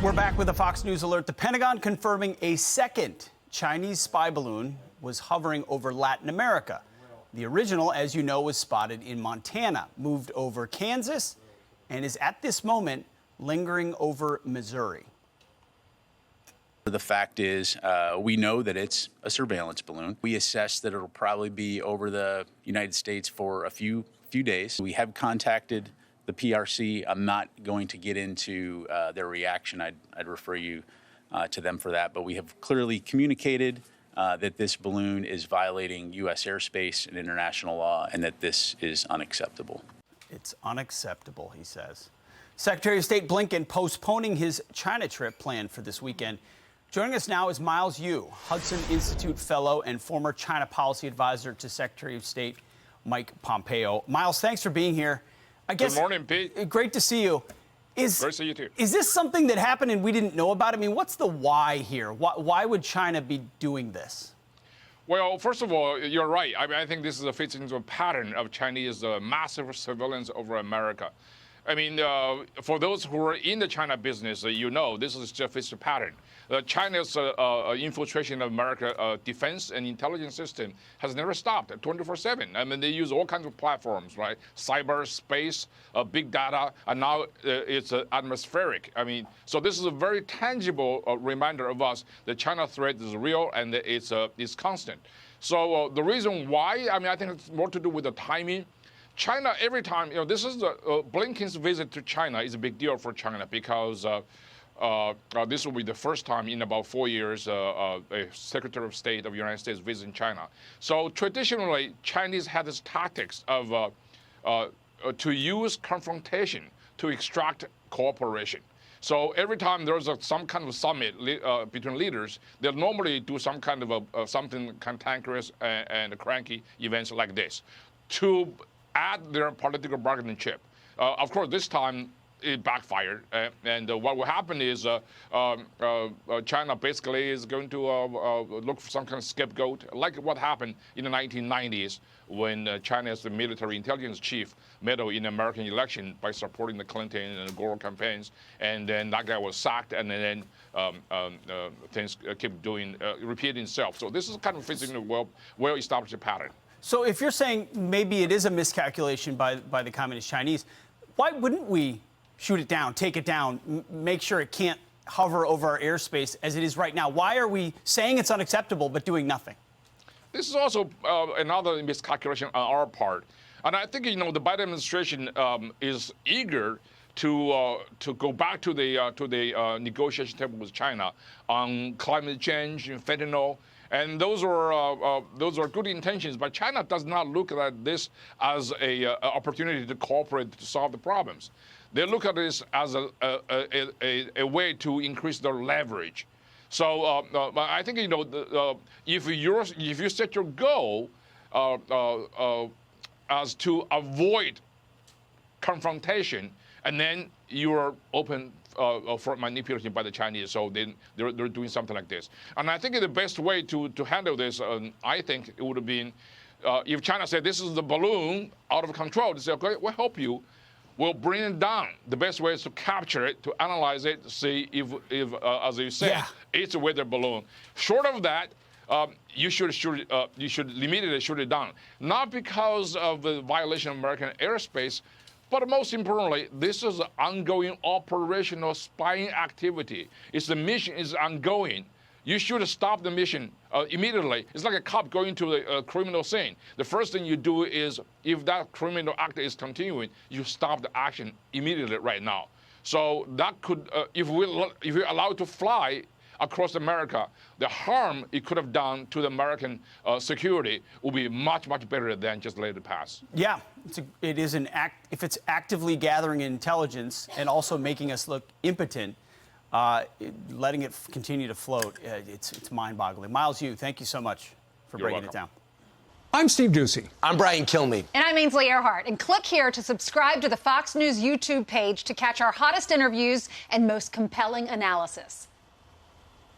We're back with a Fox News alert. The Pentagon confirming a second Chinese spy balloon was hovering over Latin America. The original, as you know, was spotted in Montana, moved over Kansas, and is at this moment lingering over Missouri. The fact is, we know that it's a surveillance balloon. We assess that it'll probably be over the United States for a few days. We have contacted the PRC. I'm not going to get into their reaction. I'd refer you to them for that. But we have clearly communicated that this balloon is violating U.S. airspace and international law, and that this is unacceptable. It's unacceptable, he says. Secretary of State Blinken postponing his China trip planned for this weekend. Joining us now is Miles Yu, Hudson Institute Fellow and former China Policy Advisor to Secretary of State Mike Pompeo. Miles, thanks for being here. Good morning, Pete. Great to see you. Great to see you, too. Is this something that happened and we didn't know about? I mean, what's the why here? Why would China be doing this? Well, first of all, you're right. I think this fits into a pattern of Chinese massive surveillance over America. I mean, for those who are in the China business, you know this is just a pattern. China's infiltration of America defense and intelligence system has never stopped 24/7. I mean, they use all kinds of platforms, right? Cyber, space, big data, and now it's atmospheric. I mean, so this is a very tangible reminder of us that China threat is real and it's constant. So the reason why, I mean, I think it's more to do with the timing. China, every time, this is Blinken's visit to China is a big deal for China because this will be the first time in about 4 years a Secretary of State of the United States visiting China. So traditionally, Chinese had this tactics of to use confrontation to extract cooperation. So every time there's some kind of summit between leaders, they'll normally do some kind of something cantankerous and cranky events like this to add their political bargaining chip. Of course, this time it backfired, and what will happen is China basically is going to look for some kind of scapegoat, like what happened in the 1990s when China's military intelligence chief meddled in the American election by supporting the Clinton and Gore campaigns, and then that guy was sacked, and then things keep repeating itself. So this is kind of fitting a well-established pattern. So if you're saying maybe it is a miscalculation by the Communist Chinese, why wouldn't we shoot it down, take it down, make sure it can't hover over our airspace as it is right now? Why are we saying it's unacceptable but doing nothing? This is also another miscalculation on our part. And I think, the Biden administration is eager to go back to the negotiation table with China on climate change and fentanyl. And those are good intentions, but China does not look at this as an opportunity to cooperate to solve the problems. They look at this as a way to increase their leverage. So I think if you set your goal as to avoid confrontation, and then you are open for manipulation by the Chinese, so they're doing something like this. And I think the best way to handle this, I think it would have been, if China said this is the balloon out of control, they say, okay, we'll help you. We'll bring it down. The best way is to capture it, to analyze it, see if as you say, it's a weather balloon. Short of that, you should immediately shoot it down. Not because of the violation of American airspace, but most importantly, this is an ongoing operational spying activity. The mission is ongoing. You should stop the mission immediately. It's like a cop going to a criminal scene. The first thing you do is, if that criminal act is continuing, you stop the action immediately right now. So that could, if we allow it to fly across America, the harm it could have done to the American security will be much, much better than just let it pass. Yeah, it is an act. If it's actively gathering intelligence and also making us look impotent, letting it continue to float, it's mind-boggling. Miles Yu, thank you so much for breaking it down. I'm Steve Ducey. I'm Brian Kilmeade. And I'm Ainsley Earhart. And click here to subscribe to the Fox News YouTube page to catch our hottest interviews and most compelling analysis.